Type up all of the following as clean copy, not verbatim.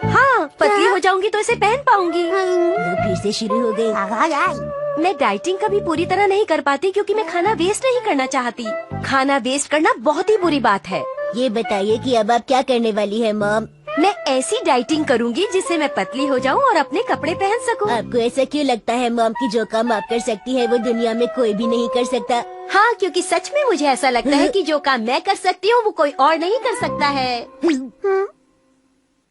हाँ, पतली हो जाऊंगी तो इसे पहन पाऊंगी। फिर से शुरू हो गई। मैं डाइटिंग कभी पूरी तरह नहीं कर पाती क्योंकि मैं खाना वेस्ट नहीं करना चाहती। खाना वेस्ट करना बहुत ही बुरी बात है। ये बताइए कि अब आप क्या करने वाली है मॉम? मैं ऐसी डाइटिंग करूंगी जिससे मैं पतली हो जाऊं और अपने कपड़े पहन सकूं। आपको ऐसा क्यों लगता है मॉम कि जो काम आप कर सकती है वो दुनिया में कोई भी नहीं कर सकता? हाँ, क्योंकि सच में मुझे ऐसा लगता है कि जो काम मैं कर सकती हूँ वो कोई और नहीं कर सकता है।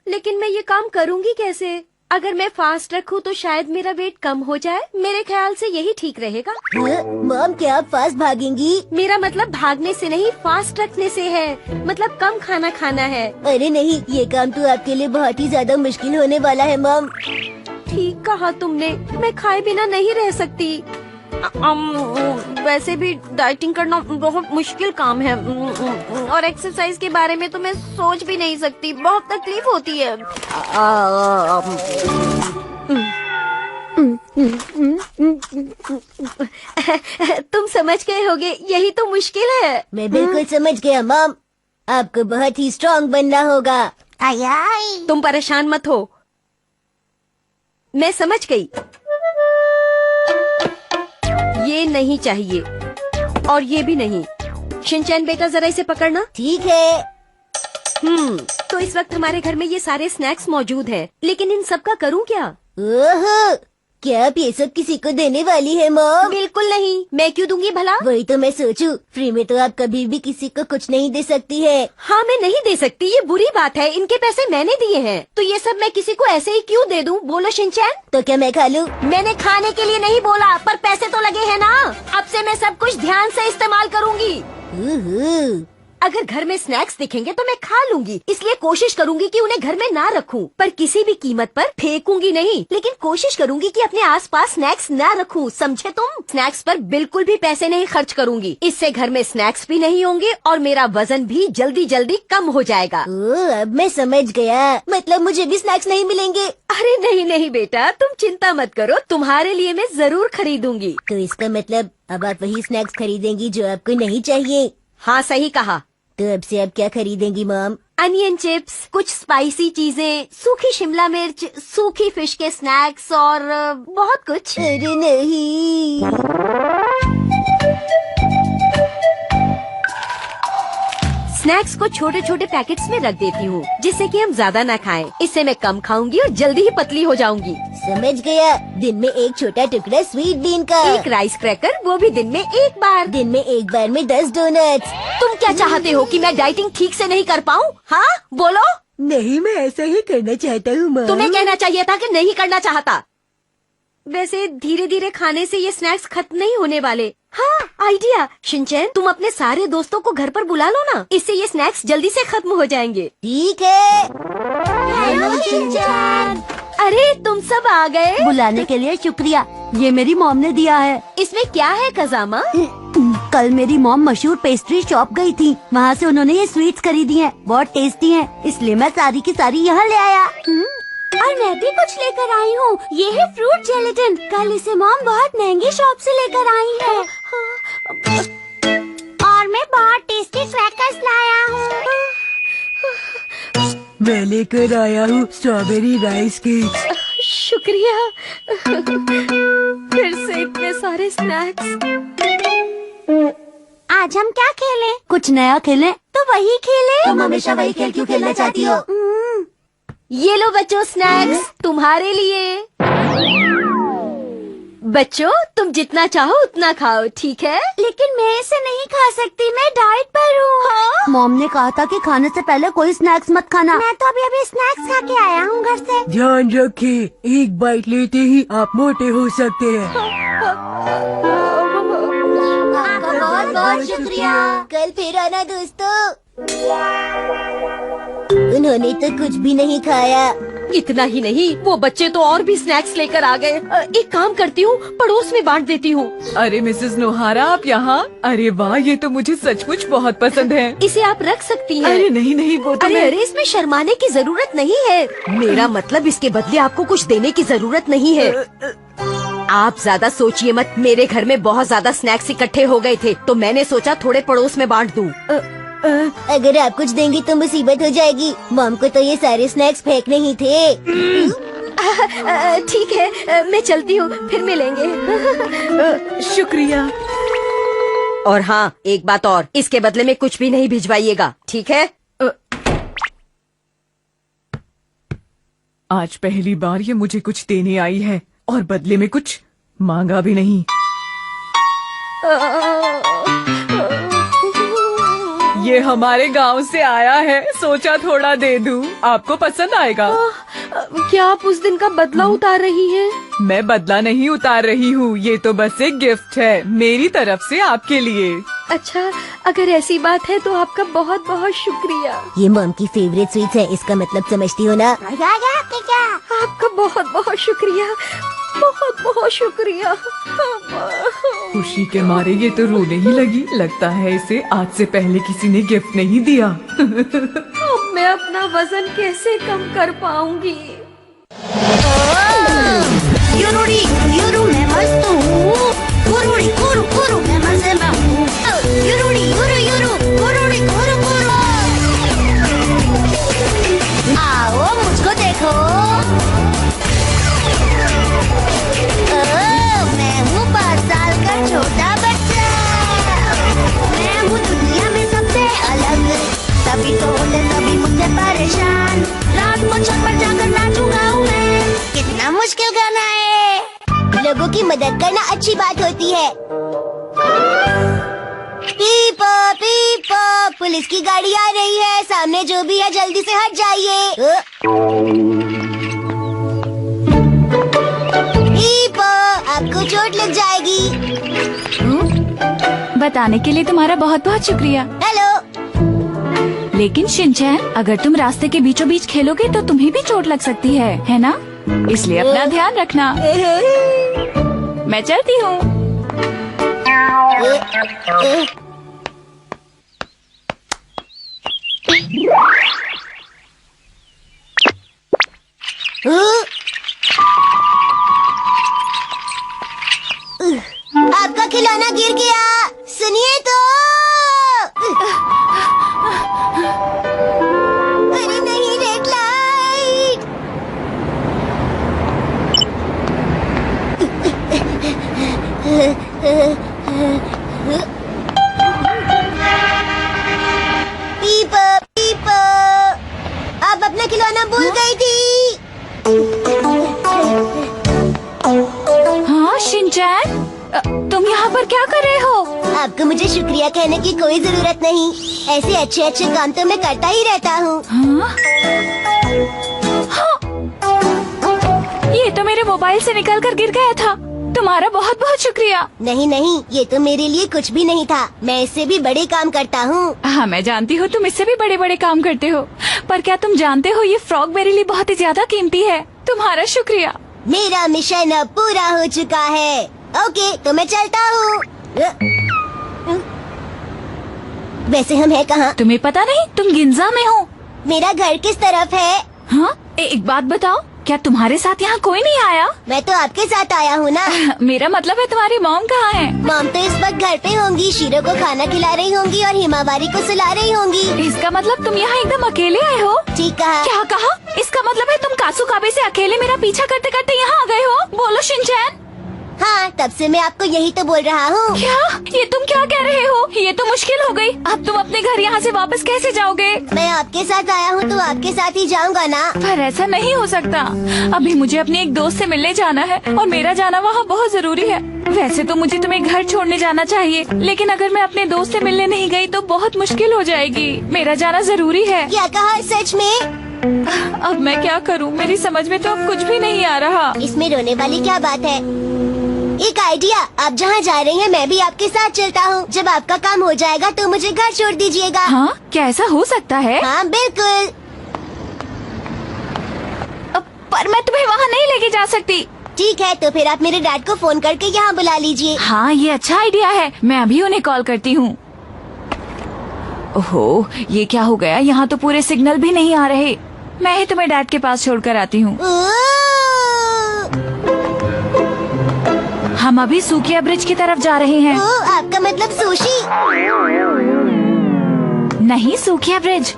लेकिन मैं ये काम करूँगी कैसे? अगर मैं फास्ट रखूँ तो शायद मेरा वेट कम हो जाए। मेरे ख्याल से यही ठीक रहेगा। मॉम, क्या आप फास्ट भागेंगी? मेरा मतलब भागने से नहीं, फास्ट रखने से है। मतलब कम खाना खाना है। अरे नहीं, ये काम तो आपके लिए बहुत ही ज्यादा मुश्किल होने वाला है मॉम। ठीक कहा तुमने, मैं खाए बिना नहीं रह सकती। वैसे भी डाइटिंग करना बहुत मुश्किल काम है और एक्सरसाइज के बारे में तो मैं सोच भी नहीं सकती, बहुत तकलीफ होती है। तुम समझ गए होगे, यही तो मुश्किल है। मैं बिल्कुल समझ गया मॉम, आपको बहुत ही स्ट्रॉन्ग बनना होगा। तुम परेशान मत हो, मैं समझ गई। ये नहीं चाहिए और ये भी नहीं। शिनचैन बेटा, जरा इसे पकड़ना। ठीक है। तो इस वक्त हमारे घर में ये सारे स्नैक्स मौजूद हैं, लेकिन इन सब का करूँ क्या? ओहो, क्या आप ये सब किसी को देने वाली है मॉम? बिल्कुल नहीं, मैं क्यों दूंगी भला? वही तो मैं सोचूं, फ्री में तो आप कभी भी किसी को कुछ नहीं दे सकती है। हाँ, मैं नहीं दे सकती, ये बुरी बात है। इनके पैसे मैंने दिए हैं, तो ये सब मैं किसी को ऐसे ही क्यों दे दूं? बोलो शिनचैन। तो क्या मैं खा लूं? मैंने खाने के लिए नहीं बोला, पर पैसे तो लगे हैं ना। अब से मैं सब कुछ ध्यान से इस्तेमाल करूंगी। अगर घर में स्नैक्स दिखेंगे तो मैं खा लूंगी, इसलिए कोशिश करूंगी कि उन्हें घर में ना रखूं, पर किसी भी कीमत पर फेंकूंगी नहीं। लेकिन कोशिश करूंगी कि अपने आसपास स्नैक्स ना रखूं, समझे तुम? स्नैक्स पर बिल्कुल भी पैसे नहीं खर्च करूंगी। इससे घर में स्नैक्स भी नहीं होंगे और मेरा वजन भी जल्दी जल्दी कम हो जाएगा। अब मैं समझ गया, मतलब मुझे भी स्नैक्स नहीं मिलेंगे? अरे नहीं नहीं बेटा, तुम चिंता मत करो, तुम्हारे लिए मैं जरूर खरीदूंगी। तो इसका मतलब अब आप वही स्नैक्स खरीदेंगी जो आपको नहीं चाहिए? हाँ, सही कहा। तो अब से आप क्या खरीदेंगी मॉम? अनियन चिप्स, कुछ स्पाइसी चीजें, सूखी शिमला मिर्च, सूखी फिश के स्नैक्स और बहुत कुछ। अरे नहीं। स्नैक्स को छोटे छोटे पैकेट्स में रख देती हूँ, जिससे कि हम ज्यादा न खाएं। इससे मैं कम खाऊंगी और जल्दी ही पतली हो जाऊंगी। समझ गया। दिन में एक छोटा टुकड़ा स्वीट बीन का, एक राइस क्रैकर, वो भी दिन में एक बार। दिन में एक बार में 10 डोनट्स। तुम क्या चाहते हो कि मैं डाइटिंग ठीक से नहीं कर पाऊँ? हाँ, बोलो। नहीं, मैं ऐसा ही करना चाहता हूँ मॉम। तुम्हें कहना चाहिए था कि नहीं करना चाहता। वैसे धीरे धीरे खाने से ये स्नैक्स खत्म नहीं होने वाले। हाँ, आइडिया। शिनचैन, तुम अपने सारे दोस्तों को घर पर बुला लो ना, इससे ये स्नैक्स जल्दी से खत्म हो जाएंगे। ठीक है। Hello Shinchan. अरे तुम सब आ गए। बुलाने के लिए शुक्रिया, ये मेरी मॉम ने दिया है। इसमें क्या है कजामा? कल मेरी मॉम मशहूर पेस्ट्री शॉप गई थी, वहाँ से उन्होंने ये स्वीट्स खरीदी हैं, बहुत टेस्टी हैं, इसलिए मैं सारी की सारी यहाँ ले आया। और मैं भी कुछ लेकर आई हूँ, ये है फ्रूट जेलेटिन। कल इसे मॉम बहुत महंगी शॉप से लेकर आई है। और मैं बहुत टेस्टी क्रैकर्स लाया हूँ। मैं लेकर आया हूँ स्ट्रॉबेरी राइस केक। शुक्रिया। फिर से इतने सारे स्नैक्स। आज हम क्या खेलें? कुछ नया खेलें? तो वही खेलें। तुम हमेशा वही खेल क्यों खेलना चाहती हो? ये लो बच्चों, स्नैक्स तुम्हारे लिए। बच्चों, तुम जितना चाहो उतना खाओ, ठीक है? लेकिन मैं इसे नहीं खा सकती, मैं डाइट पर हूँ। हाँ? मॉम ने कहा था कि खाने से पहले कोई स्नैक्स मत खाना। मैं तो अभी स्नैक्स खा के आया हूँ घर से। ध्यान रखें, एक बाइट लेते ही आप मोटे हो सकते हैं। आपका बहुत बहुत शुक्रिया। कल फिर आना दोस्तों। उन्होंने तो कुछ भी नहीं खाया। इतना ही नहीं, वो बच्चे तो और भी स्नैक्स लेकर आ गए। एक काम करती हूँ, पड़ोस में बांट देती हूँ। अरे मिसेस नोहारा, आप यहाँ? अरे वाह, ये तो मुझे सचमुच बहुत पसंद है। इसे आप रख सकती हैं। अरे नहीं नहीं, वो तो अरे इसमें शर्माने की जरूरत नहीं है। मेरा मतलब इसके बदले आपको कुछ देने की जरूरत नहीं है। आप ज्यादा सोचिए मत। मेरे घर में बहुत ज्यादा स्नैक्स इकट्ठे हो गए थे, तो मैंने सोचा थोड़े पड़ोस में बांट दूं। अगर आप कुछ देंगी तो मुसीबत हो जाएगी। मॉम को तो ये सारे स्नैक्स फेंकने ही थे। ठीक है, मैं चलती हूँ, फिर मिलेंगे। शुक्रिया। और हाँ, एक बात और, इसके बदले में कुछ भी नहीं भिजवाइएगा, ठीक है? आज पहली बार ये मुझे कुछ देने आई है और बदले में कुछ मांगा भी नहीं। ये हमारे गांव से आया है, सोचा थोड़ा दे दूं, आपको पसंद आएगा। क्या आप उस दिन का बदला उतार रही हैं? मैं बदला नहीं उतार रही हूँ, ये तो बस एक गिफ्ट है मेरी तरफ से आपके लिए। अच्छा, अगर ऐसी बात है तो आपका बहुत बहुत शुक्रिया। ये मॉम की फेवरेट स्वीट्स है, इसका मतलब समझती हो ना? आपका बहुत बहुत शुक्रिया, बहुत बहुत शुक्रिया। खुशी के मारे ये तो रोने ही लगी, लगता है इसे आज से पहले किसी ने गिफ्ट नहीं दिया। अब मैं अपना वजन कैसे कम कर पाऊंगी? यूरू मैं मस्त हूँ। कुरुड़ी कुरु कुरु मैं मजे में हूँ। यूरुड़ी यूरू कुरुड़ी कुरु कुरु। आओ मुझको देखो। मैं हूँ 5 साल का छोटा बच्चा। मैं हूँ दुनिया में सबसे अलग, तभी तो होते सभी मुझसे परेशान। रात को छत पर जाकर नाचूंगा हूँ मैं। कितना मुश्किल गाना है। लोगों की मदद करना अच्छी बात होती है। पीपो पीपो, पुलिस की गाड़ी आ रही है, सामने जो भी है जल्दी से हट जाइए। पीपो, आपको चोट लग जाएगी। बताने के लिए तुम्हारा बहुत बहुत शुक्रिया। हेलो। लेकिन शिनचैन, अगर तुम रास्ते के बीचों बीच खेलोगे तो तुम्हें भी चोट लग सकती है ना? इसलिए अपना ध्यान रखना। मैं चलती हूँ। आपका खिलौना गिर गया, सुनिए तो। अरे नहीं, रेड लाइट। पीपो पीपो, आप अपना खिलौना भूल गई थी। हाँ शिनचैन, तुम यहाँ पर क्या कर रहे हो? आपको मुझे शुक्रिया कहने की कोई जरूरत नहीं, ऐसे अच्छे अच्छे काम तो मैं करता ही रहता हूँ। हाँ? हाँ। ये तो मेरे मोबाइल से निकल कर गिर गया था। तुम्हारा बहुत बहुत शुक्रिया। नहीं नहीं, ये तो मेरे लिए कुछ भी नहीं था, मैं इससे भी बड़े काम करता हूँ। हाँ मैं जानती हूँ तुम इससे भी बड़े बड़े काम करते हो, पर क्या तुम जानते हो ये फ्रॉग मेरे लिए बहुत ही ज्यादा कीमती है। तुम्हारा शुक्रिया। मेरा मिशन अब पूरा हो चुका है। ओके, तो मैं चलता हूँ। वैसे हम हैं कहाँ? तुम्हें पता नहीं तुम गिंजा में हो। मेरा घर किस तरफ है? हाँ एक बात बताओ, क्या तुम्हारे साथ यहाँ कोई नहीं आया? मैं तो आपके साथ आया हूँ ना। मेरा मतलब है तुम्हारी मॉम कहाँ है? मॉम तो इस वक्त घर पे होंगी, शीरो को खाना खिला रही होंगी और हिमावारी को सुला रही होंगी। इसका मतलब तुम यहाँ एकदम अकेले आए हो? ठीक कहा। क्या कहा? इसका मतलब है तुम कासू काबे से अकेले मेरा पीछा करते करते यहाँ आ गए हो? बोलो शिनचैन। हाँ, तब से मैं आपको यही तो बोल रहा हूँ। क्या? ये तुम क्या कह रहे हो? ये तो मुश्किल हो गई। अब तुम अपने घर यहाँ से वापस कैसे जाओगे? मैं आपके साथ आया हूँ तो आपके साथ ही जाऊँगा ना। पर ऐसा नहीं हो सकता। अभी मुझे अपने एक दोस्त से मिलने जाना है और मेरा जाना वहाँ बहुत जरूरी है। वैसे तो मुझे तुम्हें घर छोड़ने जाना चाहिए, लेकिन अगर मैं अपने दोस्त से मिलने नहीं गई तो बहुत मुश्किल हो जाएगी। मेरा जाना जरूरी है। क्या कहा? सच में? अब मैं क्या करूँ? मेरी समझ में तो अब कुछ भी नहीं आ रहा। इसमें रोने वाली क्या बात है? एक आइडिया, आप जहाँ जा रही हैं मैं भी आपके साथ चलता हूँ। जब आपका काम हो जाएगा तो मुझे घर छोड़ दीजिएगा। हाँ क्या ऐसा हो सकता है? हाँ बिल्कुल। पर मैं तुम्हें वहाँ नहीं लेके जा सकती। ठीक है, तो फिर आप मेरे डैड को फोन करके यहाँ बुला लीजिए। हाँ ये अच्छा आइडिया है, मैं अभी उन्हें कॉल करती हूँ। ओहो, ये क्या हो गया? यहाँ तो पूरे सिग्नल भी नहीं आ रहे। मैं ही तुम्हें डैड के पास छोड़कर आती हूँ। हम अभी सूकिया ब्रिज की तरफ जा रहे हैं। आपका मतलब सुशी? नहीं, सूखिया ब्रिज।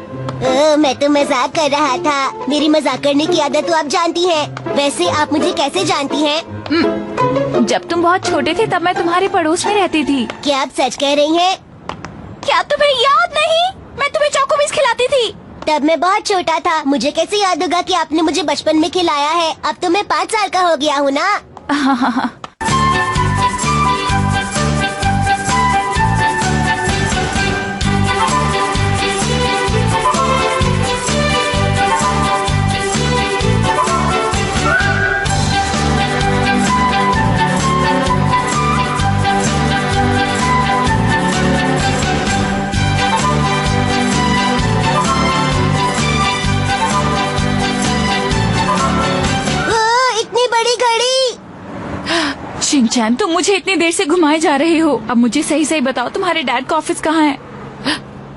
मैं तो मजाक कर रहा था। मेरी मजाक करने की आदत तो आप जानती हैं। वैसे आप मुझे कैसे जानती हैं? जब तुम बहुत छोटे थे तब मैं तुम्हारे पड़ोस में रहती थी। क्या आप सच कह रही हैं? क्या तुम्हें याद नहीं? मैं तुम्हें चॉकोबिस खिलाती थी। तब मैं बहुत छोटा था। मुझे कैसे याद होगा कि आपने मुझे बचपन में खिलाया है? अब तो मैं 5 साल का हो गया हूँ ना। इतनी बड़ी घड़ी। शिनचैन, तुम मुझे इतनी देर से घुमाए जा रहे हो। अब मुझे सही सही बताओ, तुम्हारे डैड का ऑफिस कहाँ है?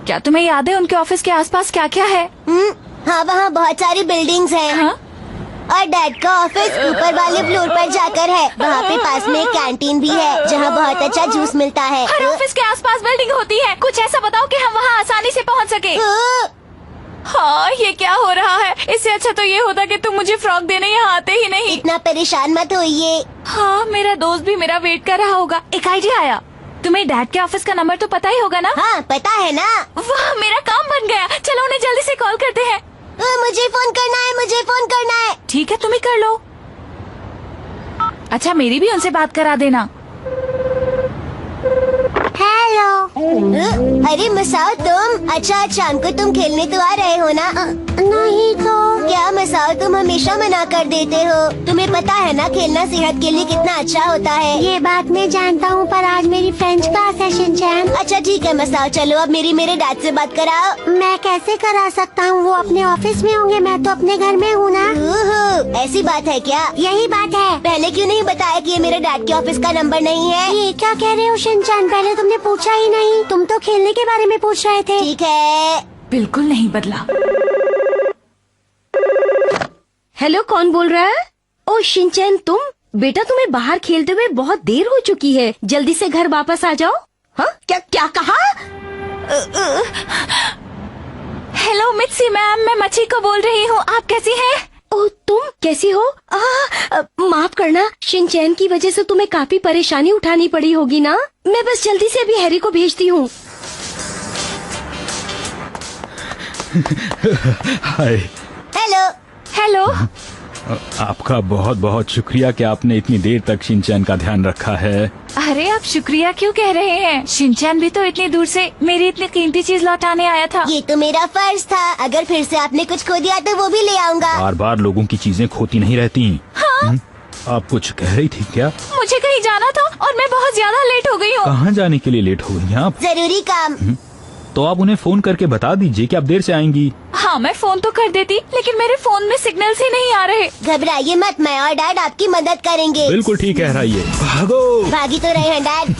क्या तुम्हें याद है उनके ऑफिस के आसपास क्या क्या है? हाँ, वहाँ बहुत सारी बिल्डिंग्स हैं। हाँ? और डैड का ऑफिस ऊपर वाले फ्लोर पर जाकर है। वहाँ पे पास में एक कैंटीन भी है जहाँ बहुत अच्छा जूस मिलता है। हर ऑफिस के आसपास बिल्डिंग होती है। कुछ ऐसा बताओ कि हम वहाँ आसानी से पहुँच सके। हाँ, ये क्या हो रहा है? इससे अच्छा तो ये होता कि तुम मुझे फ्रॉक देने यहाँ आते ही नहीं। इतना परेशान मत होइए। हाँ, मेरा दोस्त भी मेरा वेट कर रहा होगा। एक आइडिया आया। तुम्हें डैड के ऑफिस का नंबर तो पता ही होगा ना? हाँ, पता है ना। वाह, मेरा काम बन गया। चलो उन्हें जल्दी से कॉल करते हैं। मुझे फोन करना है, मुझे फोन करना है। ठीक है, तुम ही कर लो। अच्छा, मेरी भी उनसे बात करा देना। हेलो। अरे मसाओ, तुम? अच्छा, शाम को तुम खेलने तो आ रहे हो ना? नहीं तो। क्या मसाओ, तुम हमेशा मना कर देते हो। तुम्हें पता है ना खेलना सेहत के लिए कितना अच्छा होता है। ये बात मैं जानता हूँ, पर आज मेरी फ्रेंच क्लास है शिनचैन। अच्छा ठीक है मसाओ, चलो अब मेरे डैड से बात कराओ। मैं कैसे करा सकता हूँ? वो अपने ऑफिस में होंगे, मैं तो अपने घर में हूँ ना। ऐसी बात है क्या? यही बात है। पहले क्यों नहीं बताया कि ये मेरे डैड के ऑफिस का नंबर नहीं है? ये क्या कह रहे हो शिनचैन? पहले तुमने पूछा ही नहीं। तुम तो खेलने के बारे में पूछ रहे थे। ठीक है। बिल्कुल नहीं बदला। हेलो, कौन बोल रहा है? ओ शिनचैन, तुम? बेटा, तुम्हें बाहर खेलते हुए बहुत देर हो चुकी है। जल्दी से घर वापस आ जाओ। हाँ, क्या क्या कहा? हेलो मित्सी मैम, मैं मच्छी को बोल रही हूँ। आप कैसी हैं? ओ, तुम कैसी हो? माफ करना, शिनचैन की वजह से तुम्हें काफी परेशानी उठानी पड़ी होगी ना। मैं बस जल्दी से अभी हैरी को भेजती हूँ। हाय। हेलो। हेलो। आपका बहुत बहुत शुक्रिया कि आपने इतनी देर तक शिनचैन का ध्यान रखा है। अरे, आप शुक्रिया क्यों कह रहे हैं? शिनचैन भी तो इतनी दूर से मेरी इतनी कीमती चीज लौटाने आया था। ये तो मेरा फर्ज था। अगर फिर से आपने कुछ खो दिया तो वो भी ले आऊंगा। बार बार लोगों की चीजें खोती नहीं रहती। हाँ? आप कुछ कह रही थी क्या? मुझे कहीं जाना था और मैं बहुत ज्यादा लेट हो गई हूँ। कहाँ जाने के लिए लेट हो गई हैं आप? जरूरी काम। तो आप उन्हें फोन करके बता दीजिए कि आप देर से आएंगी। हाँ, मैं फोन तो कर देती, लेकिन मेरे फोन में सिग्नल्स ही नहीं आ रहे। घबराइए मत, मैं और डैड आपकी मदद करेंगे। बिल्कुल ठीक कह रही है। भागो। भागी तो रहे हैं डैड।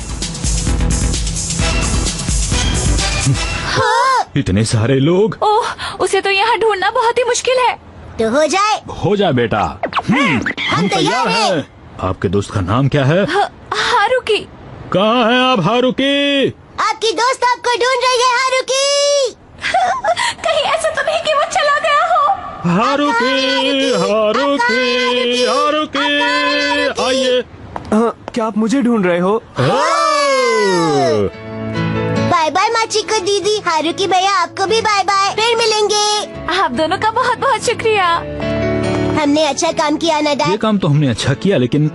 इतने सारे लोग। ओह, उसे तो यहाँ ढूंढना बहुत ही मुश्किल है। तो हो जाए। हो जाए बेटा। हम तैयार हैं। आपके दोस्त का नाम क्या है? हारुकी। कहाँ है आप हारुकी? आपकी दोस्त आपको ढूंढ रही है हारुकी। कहीं ऐसा तो नहीं कि वो चला गया हो? हारुकी, हारुकी, हारुकी, आइए। क्या आप मुझे ढूंढ रहे हो? बाय बाय माचिको दीदी। हारुकी भैया, आपको भी बाय बाय। फिर मिलेंगे। आप दोनों का बहुत बहुत शुक्रिया। हमने अच्छा काम किया ना ये डैड? काम तो हमने अच्छा किया, लेकिन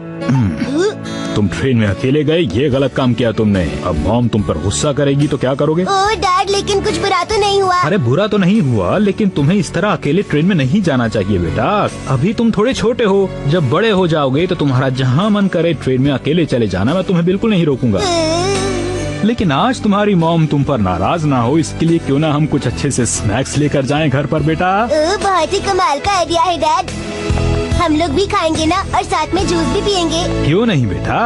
तुम ट्रेन में अकेले गए, ये गलत काम किया तुमने। अब मॉम तुम पर गुस्सा करेगी तो क्या करोगे? ओ डैड, लेकिन कुछ बुरा तो नहीं हुआ। अरे बुरा तो नहीं हुआ, लेकिन तुम्हें इस तरह अकेले ट्रेन में नहीं जाना चाहिए बेटा। अभी तुम थोड़े छोटे हो, जब बड़े हो जाओगे तो तुम्हारा जहाँ मन करे ट्रेन में अकेले चले जाना, मैं तुम्हें बिल्कुल नहीं रोकूंगा। लेकिन आज तुम्हारी मॉम तुम पर नाराज ना हो, इसके लिए क्यों ना हम कुछ अच्छे से स्नैक्स लेकर जाएं घर पर बेटा। बहुत ही कमाल का आइडिया है डैड। हम लोग भी खाएंगे ना, और साथ में जूस भी पियेंगे। क्यों नहीं बेटा।